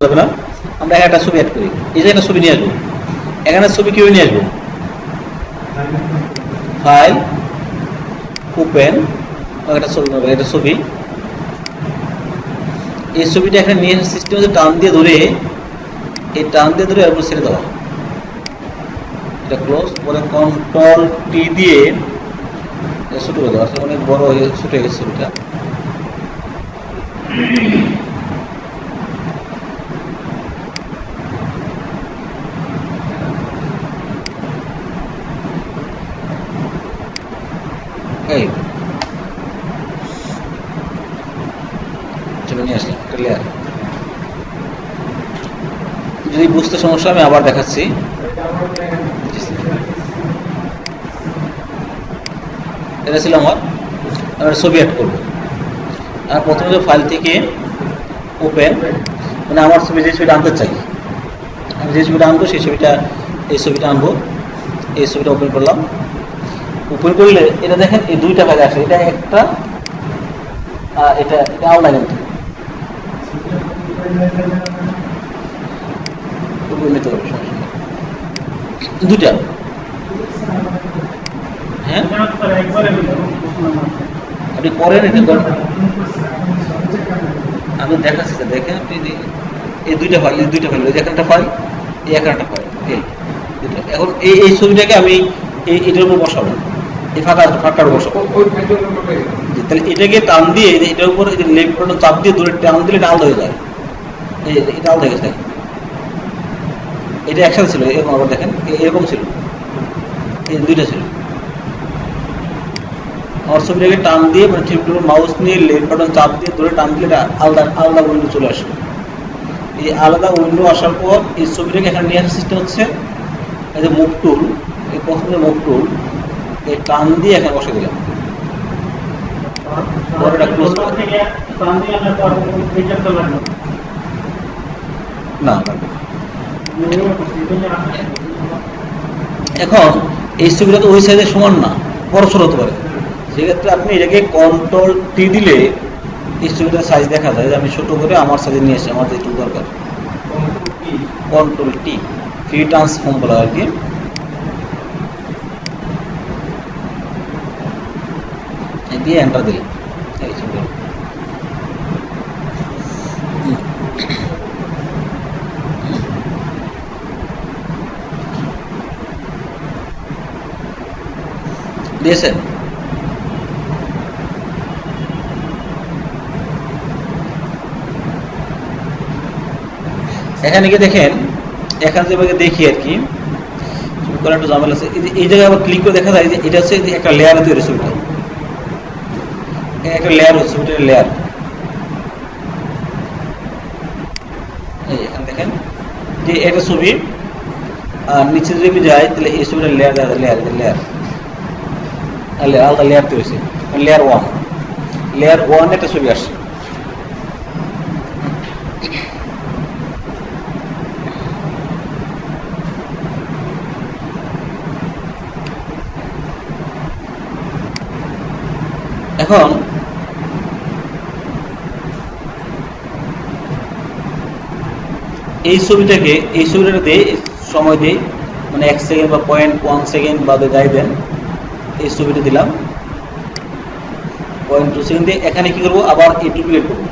যাবে না। আমরা একটা ছবি অ্যাড করি, এই যে একটা ছবি নিয়ে আসবো, এখানে ছবি কিভাবে নিয়ে আসবো? ফাইল, ওপেন, একটা ছবি নেবো, একটা ছবি। এই ছবিটা এখানে নিয়ে সিস্টেম হচ্ছে টান দিয়ে ধরে, এই টান দিয়ে ধরে এরপর ছেড়ে দেওয়া। এটা ক্লোজ, পরে কন্ট্রোল টি দিয়ে ছোট করে দেওয়া। অনেক বড় হয়ে ছোট হয়ে গেছে ছবিটা। এই ছবি নিয়ে আসলাম, ক্লিয়ার। যদি বুঝতে সমস্যা আমি আবার দেখাচ্ছি। এটা ছিল আমার, আমি ছবি অ্যাড করবো। আর প্রথমে ফাইল থেকে ওপেন, মানে আমার ছবি যে ছবিটা আনতে চাই, আমি যে ছবিটা আনবো সেই ছবিটা, এই ছবিটা আনবো, এই ছবিটা ওপেন করলাম। ওপেন করলে এটা দেখেন এই দুইটা কাজ আসে, এটা একটা, এটা এটা আলাদা কিন্তু নিতে হবে দুটা। হ্যাঁ আপনি করেন এটা, আমি দেখাচ্ছি, দেখেন আপনি এই দুইটা ফাইল, এই দুইটা ফাইল, এই একটা ফাইল, এই একটা ফাইল, এই দুটো। এখন এই ছবিটাকে আমি এটার উপর বসাবো, এই ফাঁকার বসাবো। তাহলে এটাকে টান দিয়ে এটার উপর লেফট বাটন চাপ দিয়ে দূরে টান দিলে এটা আলাদা হয়ে যায়। এটা আলাদা হয়ে গেছে, এটা একসাথে ছিল, এরকম আবার দেখেন এরকম ছিল, এই দুইটা ছিল। আমার ছবিটাকে টান দিয়ে মানে ঠিক মাউস নিয়ে লেফট বাটন চাপ দিয়ে ধরে টান দিলে এটা আলাদা আলাদা উইন্ডো চলে আসে। এই আলাদা উইন্ডো আসার পর এই ছবিটাকে এখানে নিয়ে আসার সিস্টেম হচ্ছে এই যে মুভ টুল, এই প্রথমে মুভ টুল, এই টান দিয়ে এখানে বসে দিলাম। না এখন এই ছবিটা তো ওই সাইজের সমান না, বড় ছোট হতে পারে। সেক্ষেত্রে আপনি এটাকে কন্ট্রোল টি দিলে এই ছবিটার সাইজ দেখা যায়। আমি ছোট করে আমার সাইজে নিয়ে এসেছি, আমার যেটুকু দরকার। কন্ট্রোল টি, ফ্রি ট্রান্সফর্ম বলা আর কি। দিয়ে এন্টার দিলাম, এই ছবিটা দিয়েছেন। এখানে গিয়ে দেখেন, এখানে যেভাবে দেখি আর কি একটু ঝামেলা আছে। এই জায়গায় আবার ক্লিক করে দেখা যায় যে এটা হচ্ছে একটা লেয়ার তৈরি, ছবিটা একটা লেয়ার হচ্ছে, ছবিটার লেয়ার। এখানে দেখেন যে একটা ছবি, আর নিচে যদি যায় তাহলে এই ছবিটার লেয়ার লেয়ার লেয়ার আলাদা লেয়ার তৈরি হয়েছে। লেয়ার ওয়ান, লেয়ার ওয়ান একটা ছবি আসছে। এখন এই ছবিটাকে, এই ছবিটাতে সময় দিই, মানে 1 সেকেন্ড বা 0.1 সেকেন্ড বাদে যাই দেন, এই ছবিটা দিলাম 0.2 সেকেন্ড দিয়ে। এখানে কি করবো, আবার এই ডুপ্লিকেট করবো,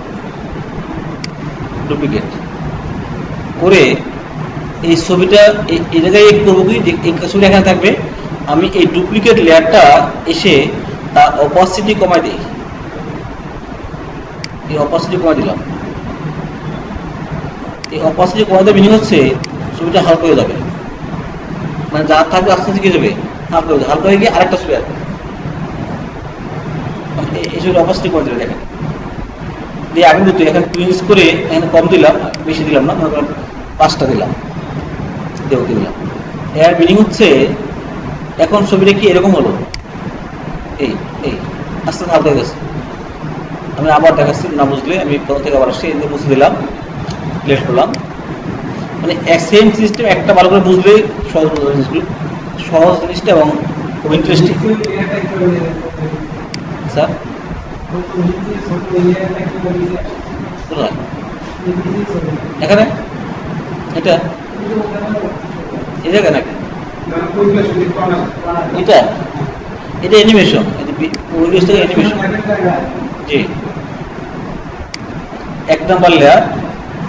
ডুপ্লিকেট করে এই ছবিটা এই জায়গায় করবো কি, এই ছবিটা এখানে থাকবে। আমি এই ডুপ্লিকেট লেয়ারটা এসে তার অপাসিটি কমাই দিই, এই অপাসিটি কমাই দিলাম। এই অপাসিটি কমাতে মিনিং হচ্ছে ছবিটা হালকা হয়ে যাবে, মানে যা থাকবে আস্তে আস্তে কি যাবে, হালকা হয়ে যাবে। হালকা হয়ে গিয়ে আরেকটা ছবি আসবে, এই ছবিটা অপাসিটি কমাই দিলে দেখেন দিয়ে আমি কিন্তু এখানে টুইন্স করে এখানে কম দিলাম, বেশি দিলাম না, মনে করেন 5টা দিলাম, দিলাম। এর মিনিং হচ্ছে এখন ছবিটা কি এরকম হলো, এই এই আস্তে আস্তে হালকা হয়ে গেছে। আমি আবার দেখাচ্ছি, না বুঝলে আমি প্রথম থেকে আবার আসছি, মুছে দিলাম, প্লেস করলাম। মানে সেম সিস্টেম একটা ভালো করে বুঝলে সহজ জিনিসটা এবং খুব ইন্টারেস্টিং। স্যার এখানে এটা এই জায়গা নাকি এটা এটা অ্যানিমেশন, অ্যানিমেশন। জি, 1 নাম্বার লেয়ার।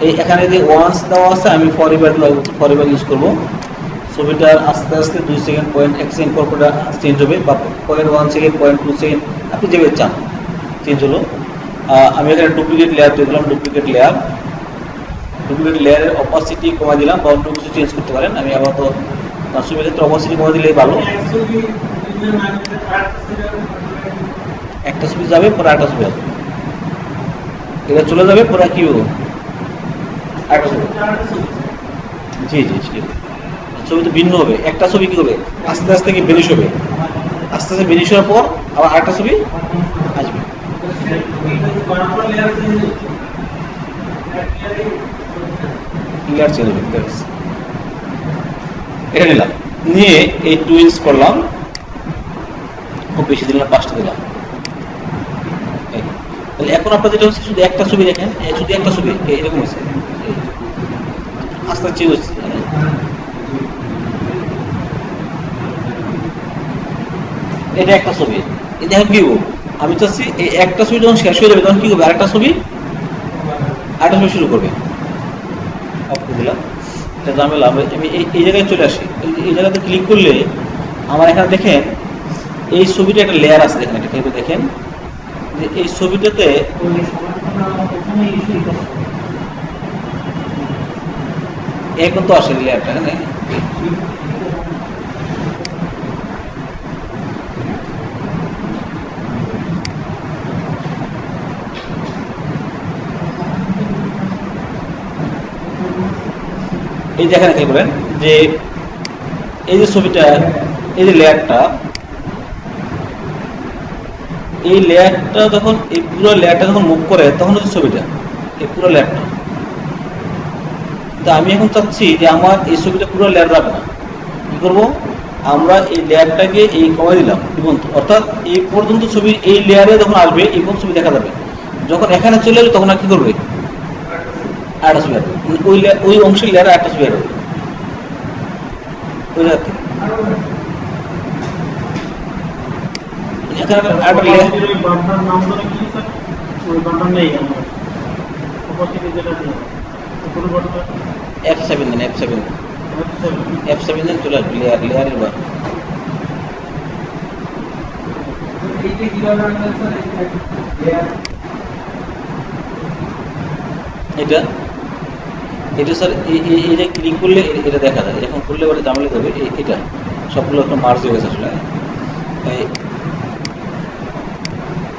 এই এখানে যে ওয়ান্স দেওয়া আছে, আমি ফরএভার ইউজ করব। ছবিটা আস্তে আস্তে 2 সেকেন্ড, 1 সেকেন্ড পর চেঞ্জ হবে, বা 1 সেকেন্ড, 2 সেকেন্ড, আপনি যেভাবে চান চেঞ্জ হলো। আমি এখানে ডুপ্লিকেট লেয়ার দিয়ে দিলাম, ডুপ্লিকেট লেয়ারের অপাসিটি কমা দিলাম, বা অন্য কিছু চেঞ্জ করতে পারেন। আমি আবার তো ছবির ক্ষেত্রে অপাসিটি কমা দিলেই ভালো। একটা ছবি যাবে, পরে আরেকটা ছবি আসবে, এটা চলে যাবে, পরে কি হবে আরেকটা ছবি। জি জি, ছবি তো ভিন্ন হবে। একটা ছবি কি হবে, আস্তে আস্তে কি বেরিশ হবে, আস্তে আস্তে বেরিশ হওয়ার পর আবার আরেকটা ছবি আসবে। লেয়ার চেঞ্জ হবে। এটা নিলাম, নিয়ে এই টুইন্স করলাম, খুব বেশি দিলাম, 5টা দিলাম। তাহলে এখন আপনার যেটা হচ্ছে, শুধু একটা ছবি দেখেন, শুধু একটা ছবি এরকম হচ্ছে, আস্তে চেঞ্জ হচ্ছে। এটা একটা ছবি, এটা এখন কি হবে, আমি চাচ্ছি এই একটা ছবি যখন শেষ হয়ে যাবে, তখন কি হবে, আরেকটা ছবি শুরু করবে। দিলাম, এটা ঝামেলা। আমি এই জায়গায় চলে আসি, এই জায়গাতে ক্লিক করলে আমার এখানে দেখেন এই ছবিটা একটা লেয়ার আছে, দেখেন এটা দেখেন যে এই ছবিটাতে এখন তো আসে লেয়ারটা এখানে। এই দেখেন কি করেন যে এই যে ছবিটা, এই যে লেয়ারটা, এই লেয়ারটা যখন, এই পুরো লেয়ারটা যখন মুভ করে, তখন হচ্ছে ছবিটা, এই পুরো লেয়ারটা। তো আমি এখন চাচ্ছি যে আমার এই ছবিটা পুরো লেয়ার রাখবো না, কি করবো, আমরা এই লেয়ারটাকে এই কমাই দিলাম, অর্থাৎ এই পর্যন্ত ছবি এই লেয়ারে যখন আসবে, এই পর্যন্ত ছবি দেখা যাবে। যখন এখানে চলে আসবে, তখন আর কি করবে, আরেকটা ছবি আসবে, ওই অংশের লেয়ারে একটা ছবি আসবে, ওই জায়গা থেকে। F7 দেন, F7 দেন, চলে আসবে লেয়ারের বার। এটা স্যার এটা ক্লিক করলে এটা দেখা যায়, এখন করলে ওটা ঝামেলা হবে। এটা সবগুলো একটা মার্জ হয়ে গেছে আসলে।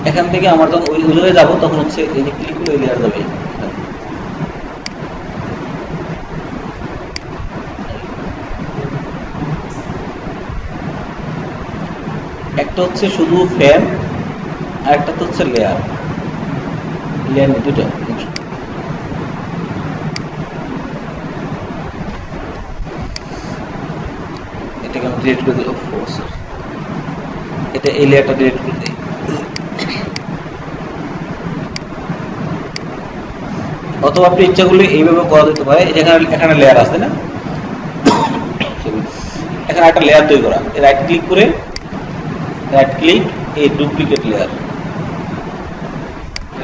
এখান থেকে আমার যখন ওই জায়গায় যাবো, তখন হচ্ছে এই যে ক্লিক করলে লেয়ার যাবে। একটা হচ্ছে শুধু ফ্রেম, আর একটা তো হচ্ছে লেয়ার দুটো। এটাকে আমি ডিলিট করে দিলাম, এটা এই লেয়ারটা ডিলিট করে দিই। অথবা আপনি ইচ্ছা করলে এইভাবে করা যেতে পারে, এখানে লেয়ার আছে না, এখানে একটা লেয়ার তৈরি করা, রাইট ক্লিক করে, রাইট ক্লিক, এই ডুপ্লিকেট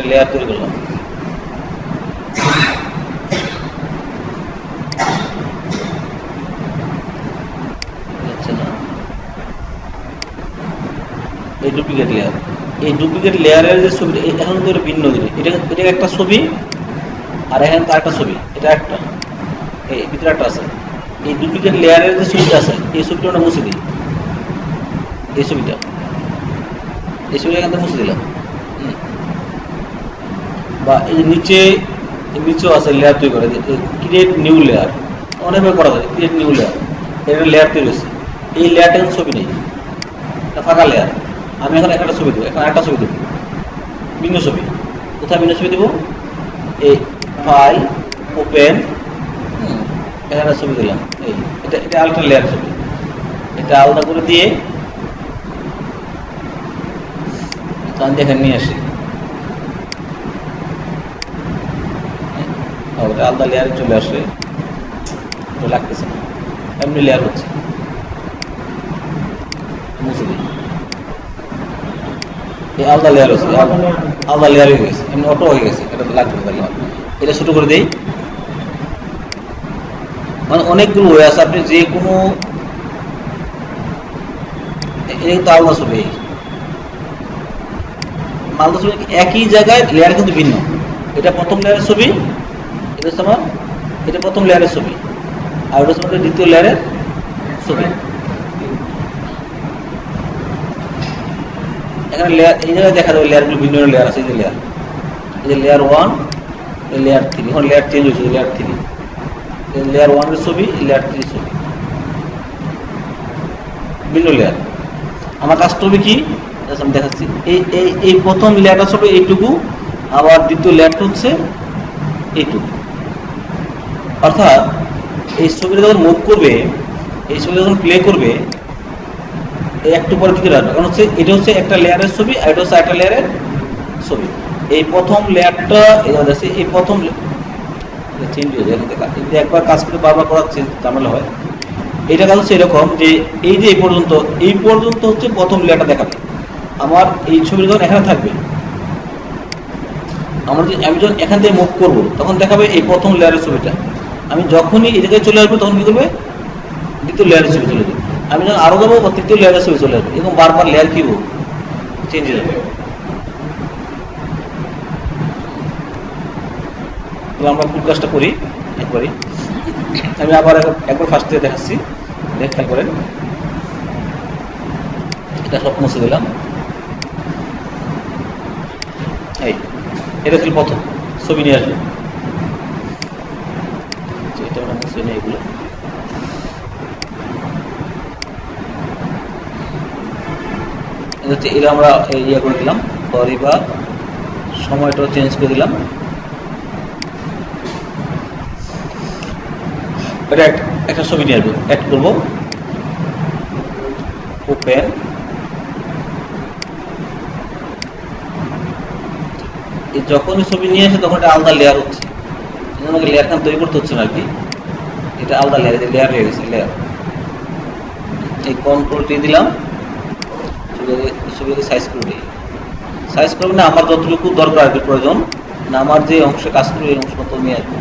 লেয়ার তৈরি করলাম। এই ডুপ্লিকেট লেয়ারের যে ছবি, এখন তো ভিন্ন জিনিস, এটা একটা ছবি, আর এখানে তো একটা ছবি, এটা একটা, এই ভিতরে একটা আছে। এই ডুপ্লিকেট লেয়ারের যে ছবিটা আছে, এই ছবিটা আমরা মুছে দিই, এই ছবিটা এখান থেকে মুছে দিলাম। বা এই নিচেও আছে লেয়ার তৈরি করে, ক্রিয়েট নিউ লেয়ার, অনেকভাবে করা যায়। ক্রিয়েট নিউ লেয়ার, এটা লেয়ার তৈরি হয়েছে, এই লেয়ারটা কিন্তু ছবি নেই, ফাঁকা লেয়ার। আমি এখন একটা ছবি দেবো, এখন একটা ছবি দেবো, ভিন্ন ছবি। কোথায় ভিন্ন ছবি দেবো, এই ফাইল, ওপেন, এখানে ছবি দিলাম। এটা আলাদা লেয়ার ছবি, এটা আলাদা করে দিয়ে এখানে নিয়ে আসি। আলাদা লেয়ারে চলে আসে, লাগতেছে না, এমনি লেয়ার হচ্ছে, মুছে দিই, এই আলাদা লেয়ার হচ্ছে, আলাদা লেয়ার হয়ে গেছে, এমনি অটো হয়ে গেছে, এটা লাগবে তাহলে এটা ছোট করে দেই। মানে অনেকগুলো ওয়ে আছে, আপনি যে কোনো তো আলাদা ছবি, আলাদা ছবি একই জায়গায় লেয়ার কিন্তু ভিন্ন। এটা প্রথম লেয়ারের ছবি, এটা হচ্ছে আমার, এটা প্রথম লেয়ারের ছবি, আর ওটা হচ্ছে দ্বিতীয় লেয়ারের ছবি। এখানে লেয়ার এই জায়গায় দেখা যাবে লেয়ারগুলো ভিন্ন লেয়ার আছে, এই যে লেয়ার, এই যে লেয়ার 1, এই লেয়ার 3, এখন লেয়ার চেঞ্জ হয়েছে, লেয়ার 3, লেয়ার 1 এর ছবি, লেয়ার 3 ছবি, ভিন্ন লেয়ার। আমার কাজটা হবে কি আমি দেখাচ্ছি, এই প্রথম লেয়ারটা ছবি এইটুকু, আবার দ্বিতীয় লেয়ারটা হচ্ছে এইটুকু। অর্থাৎ এই ছবিটা যখন মুভ করবে, এই ছবি যখন প্লে করবে, এই একটু পরে কি রাখবে, কারণ হচ্ছে এটা হচ্ছে একটা লেয়ারের ছবি, আর এটা হচ্ছে একটা লেয়ারের ছবি। এই প্রথম লেয়ারটা এই প্রথম চেঞ্জ হয়ে যায়, একবার কাজ করে বারবার করার ঝামেলা হয়। এটা কাজ হচ্ছে এরকম যে এই যে এই পর্যন্ত হচ্ছে প্রথম লেয়ারটা দেখাবে। আমার এই ছবিটা যখন এখানে থাকবে, আমি যখন এখান থেকে মুভ করবো তখন দেখাবে এই প্রথম লেয়ারের ছবিটা। আমি যখনই এই জায়গায় চলে আসবো তখন কি করবে, দ্বিতীয় লেয়ারের ছবি চলে যাবে। আমি যখন আরো যাবো তৃতীয় লেয়ারের ছবি চলে আসবে, এবং বারবার লেয়ার কি চেঞ্জ হয়ে যাবে। আমরা ফুল কাজটা করি একবারই। আমি আবার একবার ফার্স্ট থেকে দেখাচ্ছি, খেয়াল করেন। এটা সব মুছে দিলাম, এই এটা ছিল প্রথম ছবি নিয়ে আসবে, এটা আমরা মুছে নিই এগুলো। এটা আমরা ইয়ে করে দিলাম, বা সময়টাও চেঞ্জ করে দিলাম। এটা একটা ছবি নিয়ে আসবো, অ্যাড করবো, ওপেন, যখনই ছবি নিয়ে আসে তখন এটা আলাদা লেয়ার হচ্ছে, আমাকে লেয়ার খান তৈরি করতে হচ্ছে না আর কি, এটা আলাদা লেয়ার, লেয়ার হয়ে গেছে লেয়ার। এই কন্ট্রোলটি দিলাম, ছবিটাকে সাইজ করে দিই। সাইজ করবো না আমার যতটুকু দরকার আর কি প্রয়োজন, না আমার যে অংশে কাজ করবো এই অংশ মতো নিয়ে আসবো।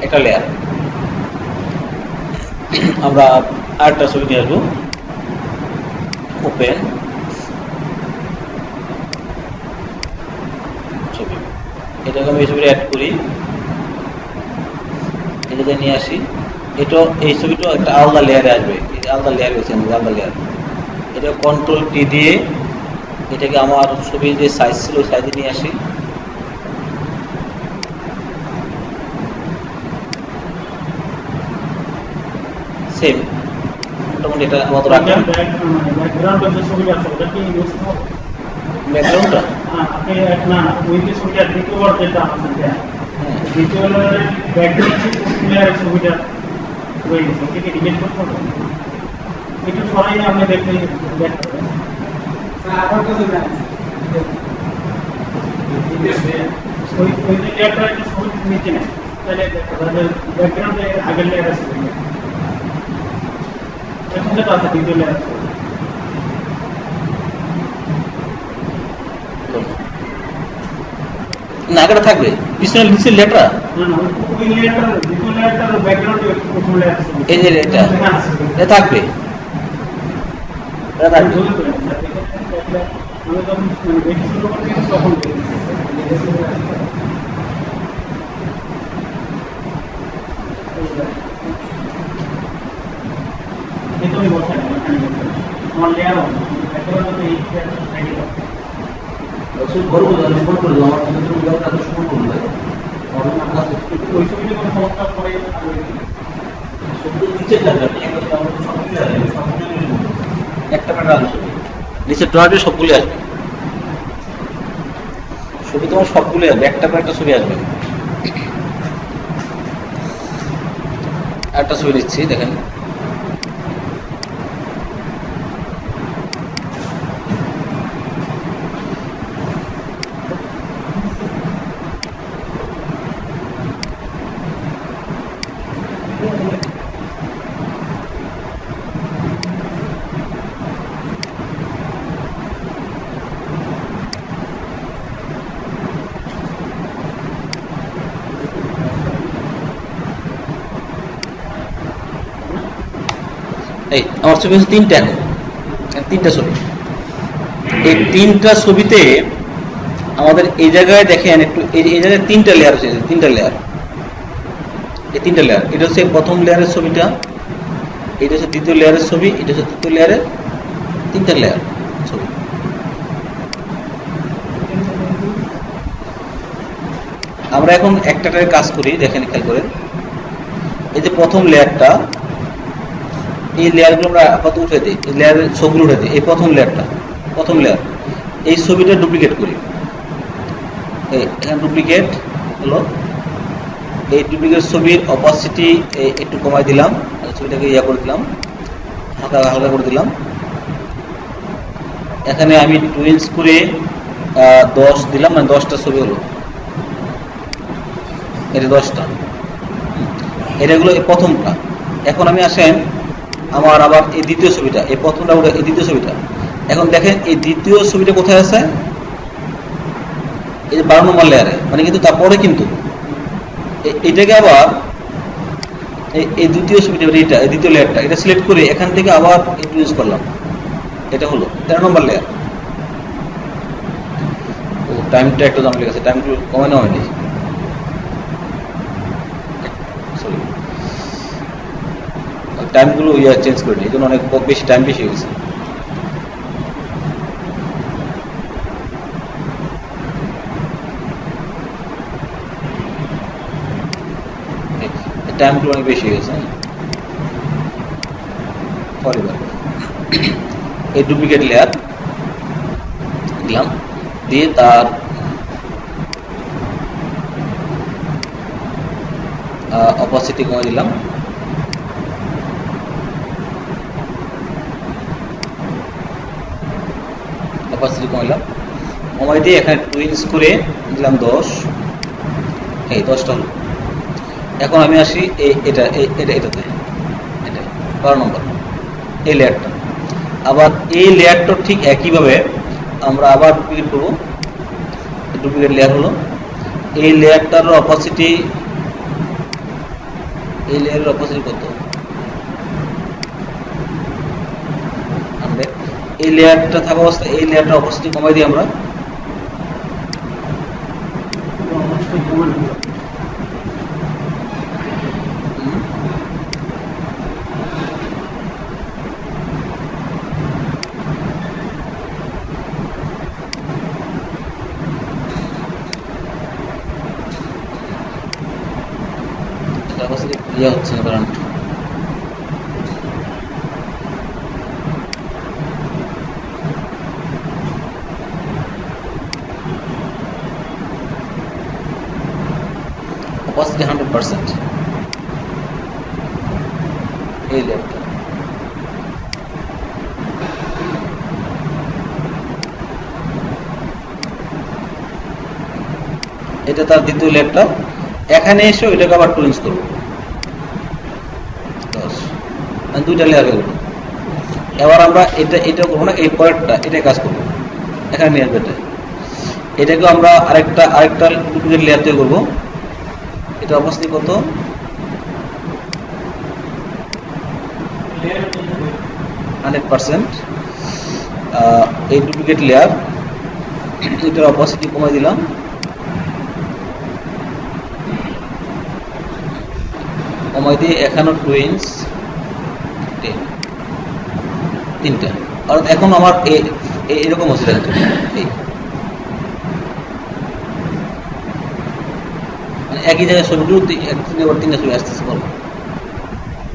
একটা লেয়ার, আমরা আরেকটা ছবি নিয়ে আসবো, ওপেন ছবি, এটাকে আমি এই ছবিটা অ্যাড করি, এটাকে নিয়ে আসি। এটা এই ছবিটা একটা আলাদা লেয়ারে আসবে, আলাদা লেয়ার হয়েছে, আলাদা লেয়ার। এটা কন্ট্রোল টি দিয়ে এটাকে আমার ছবির যে সাইজ ছিল ওই সাইজে নিয়ে আসি। সেম মোটামুটি এটা আমাদের রাখলাম। ব্যাকগ্রাউন্ডটা আপনি না ওই যে ছবিটা দ্বিতীয়বার যেটা আছে দ্বিতীয় ব্যাকগ্রাউন্ড ছবিটা হয়ে গেছে, এটাকে ডিলিট করতে হবে। একটু সরাই আপনি দেখতে দেখতে আবার কিছু না ওই যে লেয়ারটা একটু ছবি নিচে নেয়, তাহলে ব্যাকগ্রাউন্ডে আগের লেয়ার আছে, এখন যেটা আছে দ্বিতীয় লেয়ার না, আগেটা থাকবে পিছনের নিচের লেয়ারটা, ওই লেয়ারটা দ্বিতীয় লেয়ারটার ব্যাকগ্রাউন্ডে প্রথম লেয়ার আছে, এই যে এটা থাকবে, এটা থাকবে। আমি যখন দেখি শুরু করতে তখন এটাই বলতে আমার লেয়ার ব্যাকগ্রাউন্ডে এই লেয়ারটা ওই ছবিটা কোনো সমস্যা পরে একটা নিচের ড্রয়ারে সবগুলি আসবে, ছবি তোমার সবগুলি আসবে, একটা করে একটা ছবি আসবে। একটা ছবি নিচ্ছি, দেখেন এই আমার ছবি হচ্ছে তিনটা, তিনটা ছবি। এই তিনটা ছবিতে আমাদের এই জায়গায় দেখেন একটু, এই জায়গায় তিনটা লেয়ার হচ্ছে, তিনটা লেয়ার, এই তিনটা লেয়ার। এটা হচ্ছে প্রথম লেয়ারের ছবিটা, এটা হচ্ছে দ্বিতীয় লেয়ারের ছবি, এটা হচ্ছে তৃতীয় লেয়ারের, তিনটা লেয়ার ছবি। আমরা এখন একটা কাজ করি, দেখেন খেয়াল করেন। এই যে প্রথম লেয়ারটা, এই লেয়ারগুলো আমরা আপাতত উঠে দিই, এই লেয়ারের ছবিগুলো উঠে দিই। এই প্রথম লেয়ারটা, প্রথম লেয়ার, এই ছবিটা ডুপ্লিকেট করি। এখানে ডুপ্লিকেট হলো, এই ডুপ্লিকেট ছবির অপাসিটি একটু কমাই দিলাম, ছবিটাকে ইয়া করে দিলাম, হালকা হালকা করে দিলাম। এখানে আমি 2 ইঞ্চ করে 10 দিলাম, মানে 10টা ছবি হলো, এটা 10টা, এটা হলো এই প্রথমটা। এখন আমি আসেন আমার আবার এই দ্বিতীয় ছবিটা, এই প্রথমটা উঠে এই দ্বিতীয় ছবিটা। এখন দেখেন এই দ্বিতীয় ছবিটা কোথায় আছে, এই যে 12 নম্বর লেয়ারে, মানে কিন্তু তারপরে কিন্তু এটাকে আবার এই দ্বিতীয় ছবিটা, এটা এই দ্বিতীয় লেয়ারটা, এটা সিলেক্ট করে এখান থেকে আবার ইউজ করলাম, এটা হলো 13 নম্বর লেয়ার। ও টাইমটা একটু জানা লেগেছে, টাইমগুলো কমানো হয়নি, সরি টাইমগুলো চেঞ্জ করে নিই, এই জন্য অনেক বেশি টাইম বেশি হয়ে গেছে। টাইমগুলো অনেক বেশি হয়ে গেছে। এই ডুপ্লিকেট লেয়ার দিলাম, দিয়ে তার অপাসিটি কমে দিলাম, অপাসিটি কমাইলাম, কমাই দিয়ে এখানে 2 ইঞ্চ করে দিলাম 10, এই 10টা হলো। এখন আমি আসি এটাতে, এটা 12 নম্বর এই লেয়ারটা। আবার এই লেয়ারটা ঠিক একইভাবে আমরা আবার ডুপ্লিকেট করবো, ডুপ্লিকেট লেয়ার হলো। এই লেয়ারটার অপাসিটি, এই লেয়ারের অপাসিটি কত, এই লেয়ারটা থাকা অবস্থায় এই লেয়ারটার অপাসিটি কমাই দিই আমরা, ইয়ে হচ্ছে না কারণ opacity 100%, এই লেয়ারটা। এটা তার দ্বিতীয় লেয়ারটা। এখানে এসে এটাকে আবার 2 ইঞ্চ করবো, 10, মানে 2টা লেয়ার হয়ে গেল। এবার আমরা এটা করবো না, এই পয়েন্টটা এটাই কাজ করবো, এখানে নিয়ে আসবে, এটাকে আমরা আরেকটা ডুপ্লিকেট লেয়ার তৈরি করবো। এটা অবস্থিত কত, এই ডুপ্লিকেট লেয়ার, এটার অপাসিটি কমাই দিলাম, কমাই দিয়ে এখানেও 2 ইঞ্চ, 3টা। আর এখন আমার এরকম হচ্ছে, মানে একই জায়গায় ছবিগুলো 3টা ছবি আসতেছে বলবো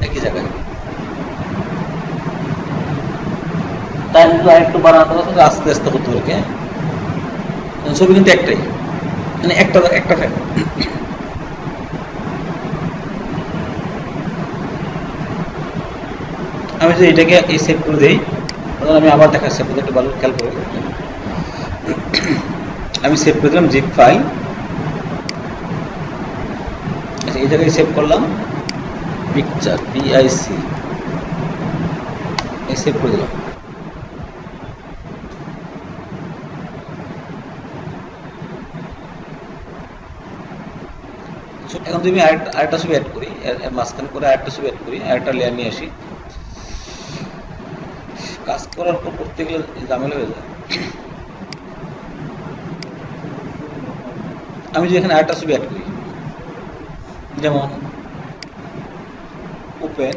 একই জায়গায়। তাই আরেকটু বাড়াতে হবে, আস্তে আস্তে হতে হবে, ছবি কিন্তু একটাই, মানে একটা আমি যদি এটাকে এই সেভ করে দিই, তাহলে আমি আবার দেখাচ্ছি আপনাদের, একটু ভালো খেয়াল করে। আমি সেভ করে দিলাম জিপ ফাইল। আচ্ছা, এই জায়গায় সেভ করলাম পিকচার, পিআইসি, এই সেভ করে দিলাম। এখন যদি আমি আরেকটা ছবি অ্যাড করি, মাঝখানে করে আরেকটা ছবি অ্যাড করি, আরেকটা লেয়ার নিয়ে আসি, কাজ করার পর করতে গেলে ঝামেলা হয়ে যায়। আমি যদি এখানে আরেকটা ছবি অ্যাড করি, যেমন ওপেন,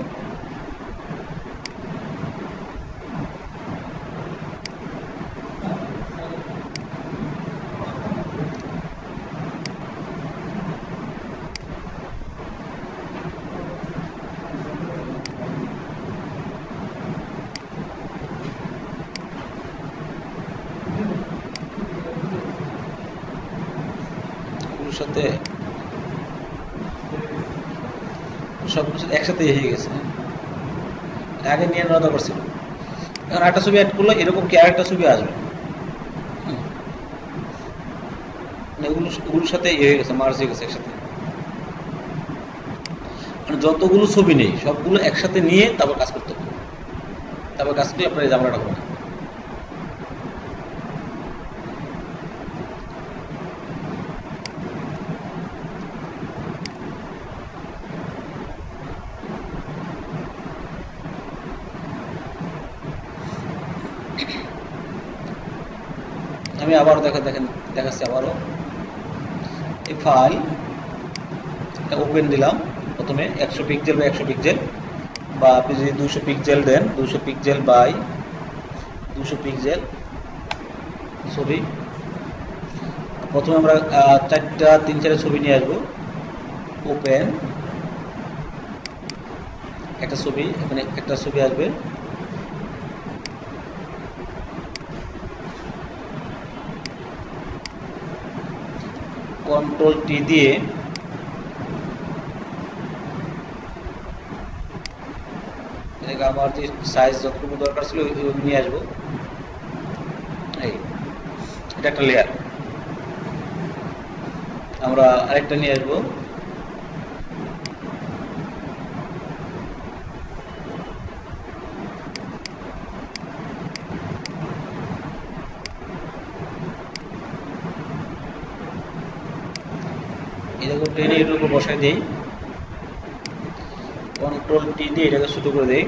সাথে সবকিছু একসাথে হয়ে গেছে, আগে নিয়ে নেওয়া দরকার ছিল। এখন একটা ছবি অ্যাড করলে এরকম কি আরেকটা ছবি আসবে, এগুলোর সাথে হয়ে গেছে, মার্জ হয়ে গেছে একসাথে। মানে যতগুলো ছবি নেই সবগুলো একসাথে নিয়ে তারপর কাজ করতে হবে, তারপর কাজ করে আপনার এই জামাটা হবে না। আমি আবার দেখাচ্ছি আবারও। এই ফাইল ওপেন দিলাম, প্রথমে 100 পিক্সেল বা 100 পিক্সেল, বা আপনি যদি 200 পিক্সেল দেন, 200 পিক্সেল বাই 200 পিক্সেল ছবি। প্রথমে আমরা 3-4 ছবি নিয়ে আসবো। ওপেন একটা ছবি, এখানে একটা ছবি আসবে, কন্ট্রোল টি দিয়ে আমার যে সাইজ যতটুকু দরকার ছিল ওই নিয়ে আসবো। এই এটা একটা লেয়ার, আমরা আরেকটা নিয়ে আসবো, এরকম টেনে এর উপর বসাই দিই, কন্ট্রোল টি দিয়ে এটাকে ছোট করে দেই।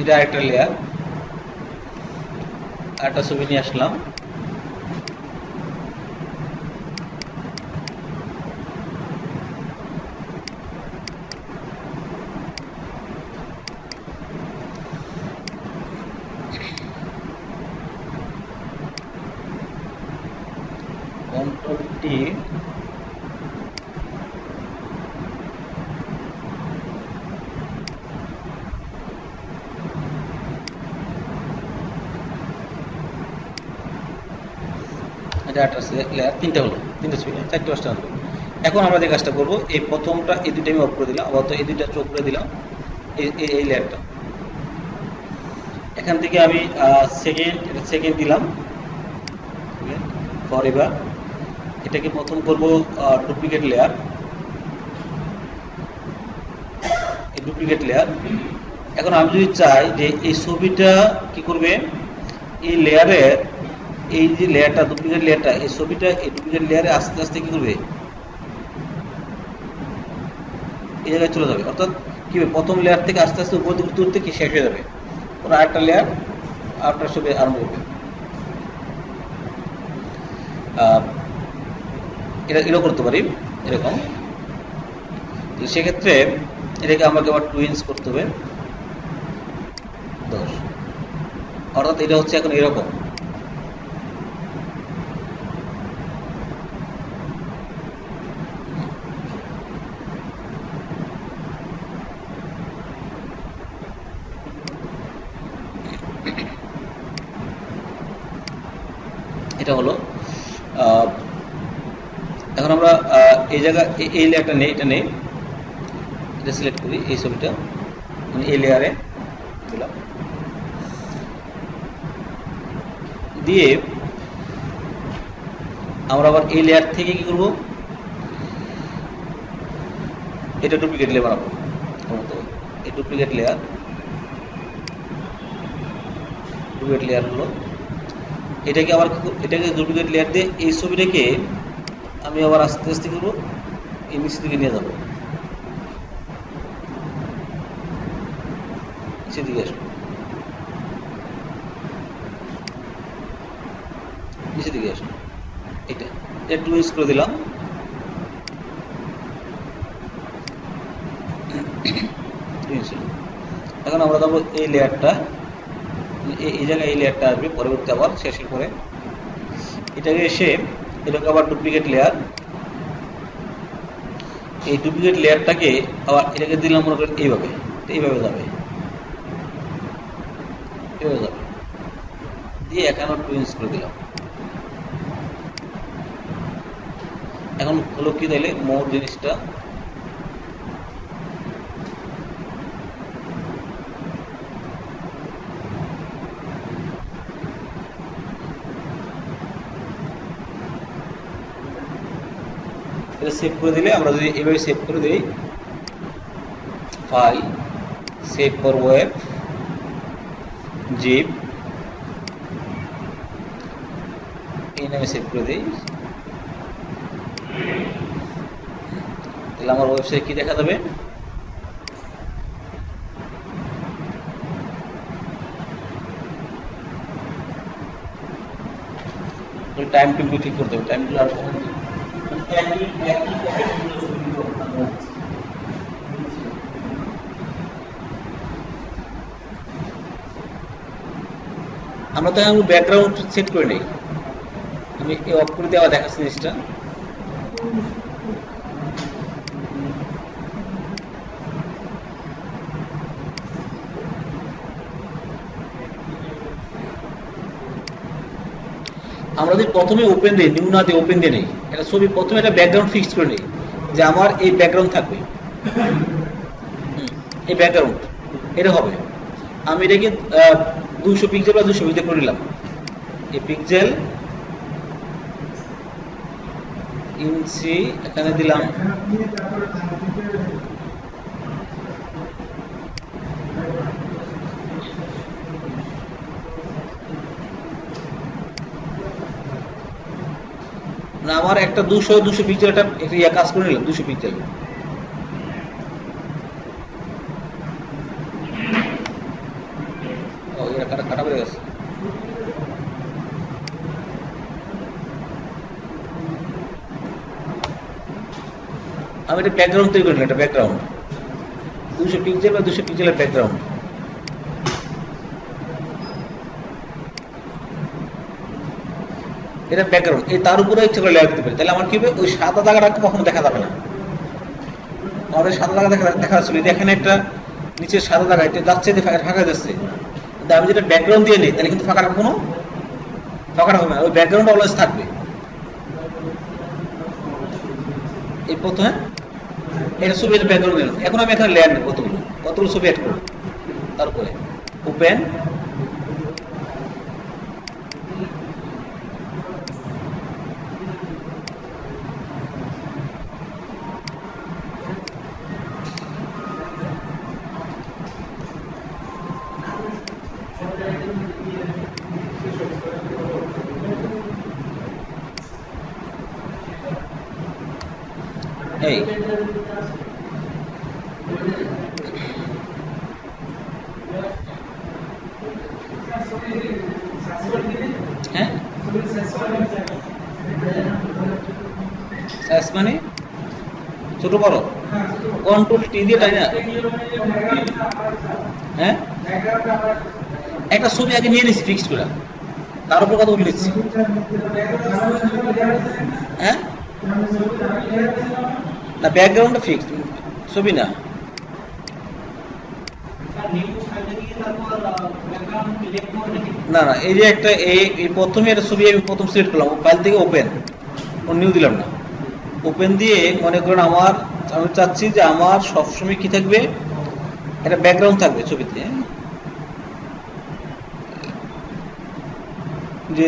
এটা একটা লেয়ার, আরেকটা ছবি নিয়ে আসলাম, কন্ট্রোল টি লেয়ার, তিনটা হলো, তিনটা ছবি, 4-5টা হলো। এখন আমরা যে কাজটা করবো, এই প্রথমটা এই দুইটা আমি অফ করে দিলাম, আবার তো এই দুইটা চোখ করে দিলাম, এই লেয়ারটা। এখান থেকে আমি সেকেন্ড দিলাম ফর এভার। এটাকে প্রথম করব ডুপ্লিকেট লেয়ার, এই ডুপ্লিকেট লেয়ার। এখন আমি যদি চাই যে এই ছবিটা কি করবে, এই লেয়ারের এই যে লেয়ারটা, ডুপ্লিকেট লেয়ারটা, এই ছবিটা এই ডুপ্লিকেট লেয়ারে আস্তে আস্তে কি করবে, এই জায়গায় চলে যাবে। অর্থাৎ কি হবে, প্রথম লেয়ার থেকে আস্তে আস্তে উপর দিকে তুলতে কি শেষ হয়ে যাবে, ওরা আরেকটা লেয়ার আপনার ছবি আরম্ভ করবে। এটাও করতে পারি এরকম। সেক্ষেত্রে এটাকে আমাকে আবার টুইন্স করতে হবে 10, অর্থাৎ এটা হচ্ছে এখন এরকম। সেটা হলো এখন আমরা এই জায়গা এই লেয়ারটা নেই, এটা নেই, এটা সিলেক্ট করি, এই ছবিটা এই লেয়ারে দিলাম, দিয়ে আমরা আবার এই লেয়ার থেকে কি করব, এটা ডুপ্লিকেট লেয়ার বানাবো। এই ডুপ্লিকেট লেয়ার হলো এটাকে আবার ডুপ্লিকেট লেয়ার দিয়ে এই ছবিটাকে আমি আবার আস্তে আস্তে করবো এই নিচের দিকে নিয়ে যাবো, নিচের দিকে আসবো, নিচের দিকে আসবো, এটা 2 ইঞ্চ করে দিলাম। এখন আমরা যাবো এই লেয়ারটা, এই জায়গায় এই লেয়ারটা আসবে পরবর্তী আবার শেষের পরে, এটাকে এসে এটাকে আবার ডুপ্লিকেট লেয়ার, এই ডুপ্লিকেট লেয়ারটাকে আবার এটাকে দিলাম মনে করেন এইভাবে, এইভাবে যাবে, এইভাবে যাবে, দিয়ে এখানে 2 ইঞ্চ করে দিলাম। এখন হলো কি তাইলে মোর জিনিসটা সেভ করে দিলে, আমরা যদি এইভাবে সেভ করে দিই, file, save for web, zip, এই নামে সেভ করে দিই, তাহলে আমার ওয়েবসাইট কি দেখা যাবে, টাইম টেবিল ঠিক করতে হবে, টাইম টেবিল আর আমরা তো ব্যাকগ্রাউন্ড সেট করে নেই, আমি অফ করে দেওয়া দেখাচ্ছি জিনিসটা। আমরা যদি প্রথমে ওপেন দিই, নিউ না দিয়ে ওপেন দিয়ে নেই, এটা ছবি প্রথমে একটা ব্যাকগ্রাউন্ড ফিক্স করে নেই যে আমার এই ব্যাকগ্রাউন্ড থাকবে, এই ব্যাকগ্রাউন্ড এটা হবে। আমি এটাকে 200 পিক্সেল বা 200 পিক্সেল করে নিলাম, এই পিক্সেল ইঞ্চি এখানে দিলাম, আমার একটা 200 পিক্সেল একটা কাজ করে নিলাম, 200 পিক্সেল। কাটা পড়ে গেছে, আমি একটা ব্যাকগ্রাউন্ড তৈরি করিলাম, একটা ব্যাকগ্রাউন্ড 200 পিক্সেল বা 200 পিক্সেলের ব্যাকগ্রাউন্ড। এটা ব্যাকগ্রাউন্ড, এই তার উপরে ইচ্ছা করে লেয়ার দিতে পারি, তাহলে আমার কি হবে, ওই সাদা জায়গাটা কখনো দেখা যাবে না। আমাদের সাদা জায়গা দেখা যাচ্ছিল, এখানে একটা নিচের সাদা জায়গা এটা যাচ্ছে, ফাঁকা যাচ্ছে, কিন্তু আমি যেটা ব্যাকগ্রাউন্ড দিয়ে নিই তাহলে কিন্তু ফাঁকাটা কখনো ফাঁকাটা হবে না, ওই ব্যাকগ্রাউন্ড অলওয়েজ থাকবে। এই প্রথমে এটা ছবি, এটা ব্যাকগ্রাউন্ড নিলাম। এখন আমি এখানে লেয়ার নেব, কতগুলো ছবি অ্যাড করব, তারপরে ওপেন, এই হ্যাঁ মানে ছোট বড় কন্ট্রোল টি দিয়ে, তাই না? হ্যাঁ, একটা ছবি আগে নিয়ে নিচ্ছি ফিক্সড করে, তার উপর কথা বলে নিচ্ছি। হ্যাঁ, না ব্যাকগ্রাউন্ডটা ফিক্সড, ছবি না। না না, এই যে একটা এই প্রথমে একটা ছবি আমি প্রথম সিলেক্ট করলাম, ফাইল থেকে ওপেন, নিউ দিলাম না, ওপেন দিয়ে মনে করেন আমি চাচ্ছি যে আমার সবসময় কি থাকবে, একটা ব্যাকগ্রাউন্ড থাকবে ছবিতে, যে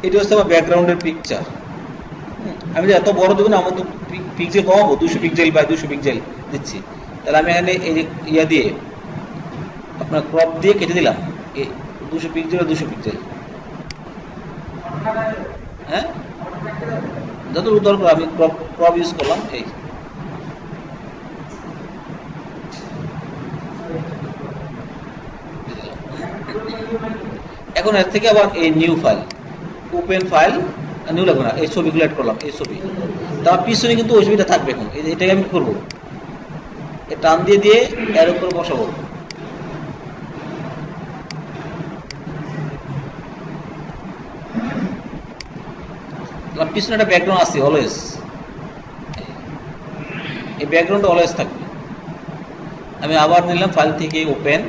এটা হচ্ছে আমার ব্যাকগ্রাউন্ডের পিকচার। আমি যে এত বড় দেবো না, আমার তো পিক্সেল কমাবো, 200 পিক্সেল বা 200 পিক্সেল দিচ্ছি, তাহলে আমি এখানে এই যে ইয়া দিয়ে আপনার ক্রপ দিয়ে কেটে দিলাম, 200 পিক্সেল 200 পিক্সেল, হ্যাঁ যতটুকু দরকার আমি ক্রপ ইউজ করলাম। এই এখন এর থেকে আবার এই new file, open file, new লাগবে না, এই ছবিগুলো অ্যাড করলাম, এই ছবি, তার পিছনে কিন্তু ওই ছবিটা থাকবে। এখন এটাকে আমি করবো, টান দিয়ে দিয়ে এর উপরে বসাবো, পিছনে একটা ব্যাকগ্রাউন্ড আছে অলওয়েজ, এই ব্যাকগ্রাউন্ড অলওয়েজ থাকবে। আমি আবার নিলাম ফাইল থেকে ওপেন,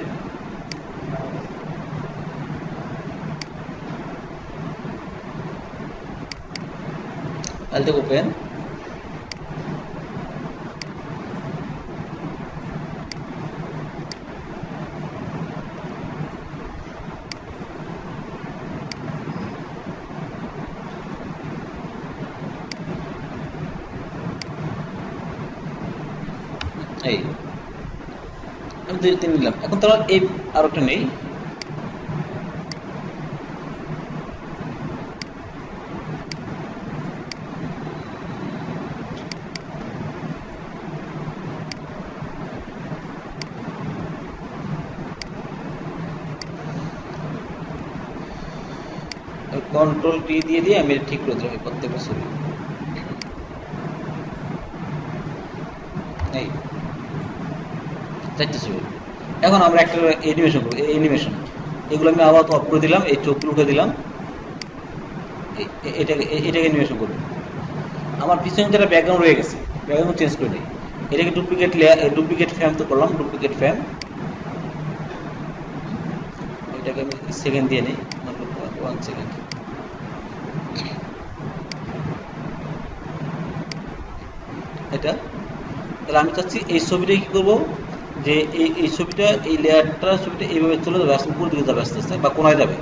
ফাইল থেকে ওপেন, এই আমি 2-3 নিলাম। এখন তো এই আর একটা নেই, কন্ট্রোল টি দিয়ে দিয়ে আমি ঠিক করে দিলাম প্রত্যেকটা ছবি। এই 4টে ছবি। এখন আমরা একটা অ্যানিমেশন করবো, এই অ্যানিমেশন এগুলো আমি আবার অফ করে দিলাম, এই চোখগুলো উঠে দিলাম, এটাকে অ্যানিমেশন করবো। আমার পিছনে যেটা ব্যাকগ্রাউন্ড রয়ে গেছে, ব্যাকগ্রাউন্ড চেঞ্জ করে দিই, এটাকে ডুপ্লিকেট লেয়ার, ডুপ্লিকেট ফ্রেম তো করলাম, ডুপ্লিকেট ফ্রেম, এটাকে আমি সেকেন্ড দিয়ে নিই, 1 সেকেন্ড। এটা তাহলে আমি চাচ্ছি এই ছবিটা কি করবো, যে এই ছবিটা, এই লেয়ারটা ছবিটা এইভাবে চলে যাবে, আসলে উপর দিকে যাবে আস্তে আস্তে, বা কোনায় যাবে,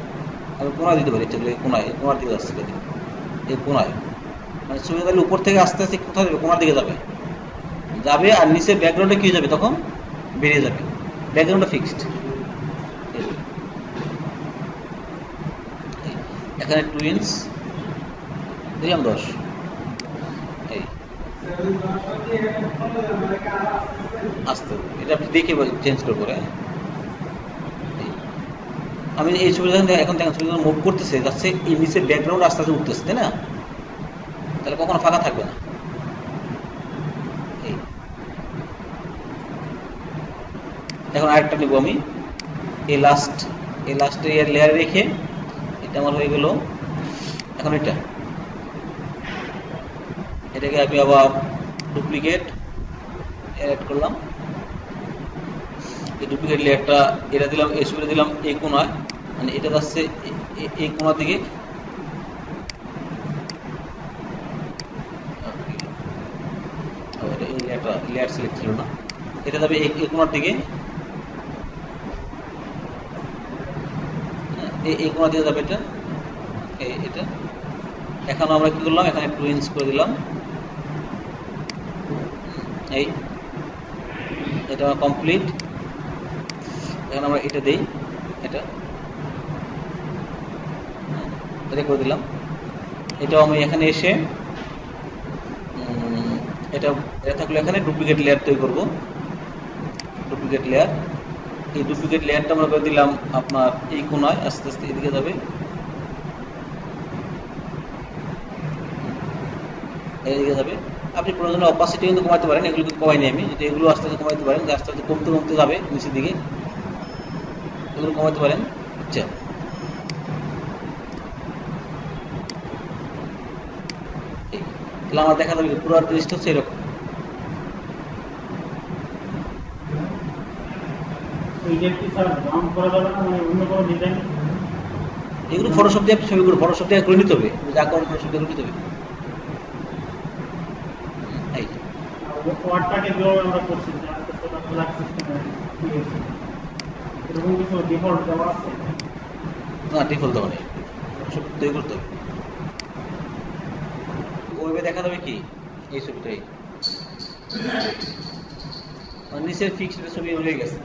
আমি কোনায় দিতে পারি, কোনায়, কোনার দিকে আসছে, এই কোনায়, মানে ছবিটা তাহলে উপর থেকে আস্তে আস্তে কোথায় যাবে, কোনার দিকে যাবে, আর নিচে ব্যাকগ্রাউন্ডে কি যাবে, তখন বেরিয়ে যাবে, ব্যাকগ্রাউন্ডটা ফিক্সড। এখানে 2 ইঞ্চ দিলাম, 10, এই আসতে এটা আপনি দেখে চেঞ্জ করবো। আমি এই ছবিটা এখন দেখেন ছবিটা মুভ করতেছে, যাচ্ছে এই নিচে ব্যাকগ্রাউন্ড আস্তে আস্তে উঠতেছে, তাই না? তাহলে কখনো ফাঁকা থাকবে না। এখন আরেকটা নেবো আমি, এই লাস্ট লেয়ার রেখে, এটা আমার হয়ে গেল। এখন এটাকে আমি আবার ডুপ্লিকেট অ্যাড করলাম, এই ডুপ্লিকেট লেয়ারটা এটা দিলাম, এই ছবিটা দিলাম এই কোণায়, মানে এটা যাচ্ছে এই কোণার দিকে, এই লেয়ার সিলেক্ট ছিল না, এটা যাবে এই কোণার দিকে, এই কোণা দিয়ে যাবে এটা, এটা। এখন আমরা কি করলাম, এখানে 2 ইঞ্চ করে দিলাম, এটা কমপ্লিট। এখন আমরা এটা দেই, এটা করে দিলাম। এটাও আমি এখানে এসে এটা থাকলে এখানে ডুপ্লিকেট লেয়ার তৈরি করবো, ডুপ্লিকেট লেয়ার, এই ডুপ্লিকেট লেয়ারটা আমরা করে দিলাম আপনার এই কোণায়, আস্তে আস্তে এদিকে যাবে, এদিকে যাবে। আপনি প্রয়োজনে অপাসিটি কিন্তু কমাতে পারেন, এগুলো কিন্তু কমাইনি আমি, এগুলো আস্তে আস্তে কমাতে পারেন, আস্তে আস্তে কমতে কমতে যাবে নিচের দিকে, এগুলো কমাতে পারেন। আচ্ছা, তাহলে আমার দেখা যাবে পুরো জিনিসটা হচ্ছে এরকম। এই যে কি স্যার রাউন্ড করা যাবে না, মানে অন্য কোনো ডিজাইন এগুলো ফটোশপ দিয়ে ছবিগুলো ফটোশপ দিয়ে করে নিতে হবে, যা করেন ফটোশপ দিয়ে করে নিতে হবে। এই ওয়ার্ডটাকে যেভাবে আমরা করছি ব্ল্যাক সিস্টেমে এরকম কিছু ডিফল্ট দেওয়া আছে না, ডিফল্ট দেওয়া নেই, ফটোশপ তৈরি করতে হবে। ওয়েবে দেখা যাবে কি এই ছবিটাই নিচের ফিক্সড ছবি হয়ে গেছে।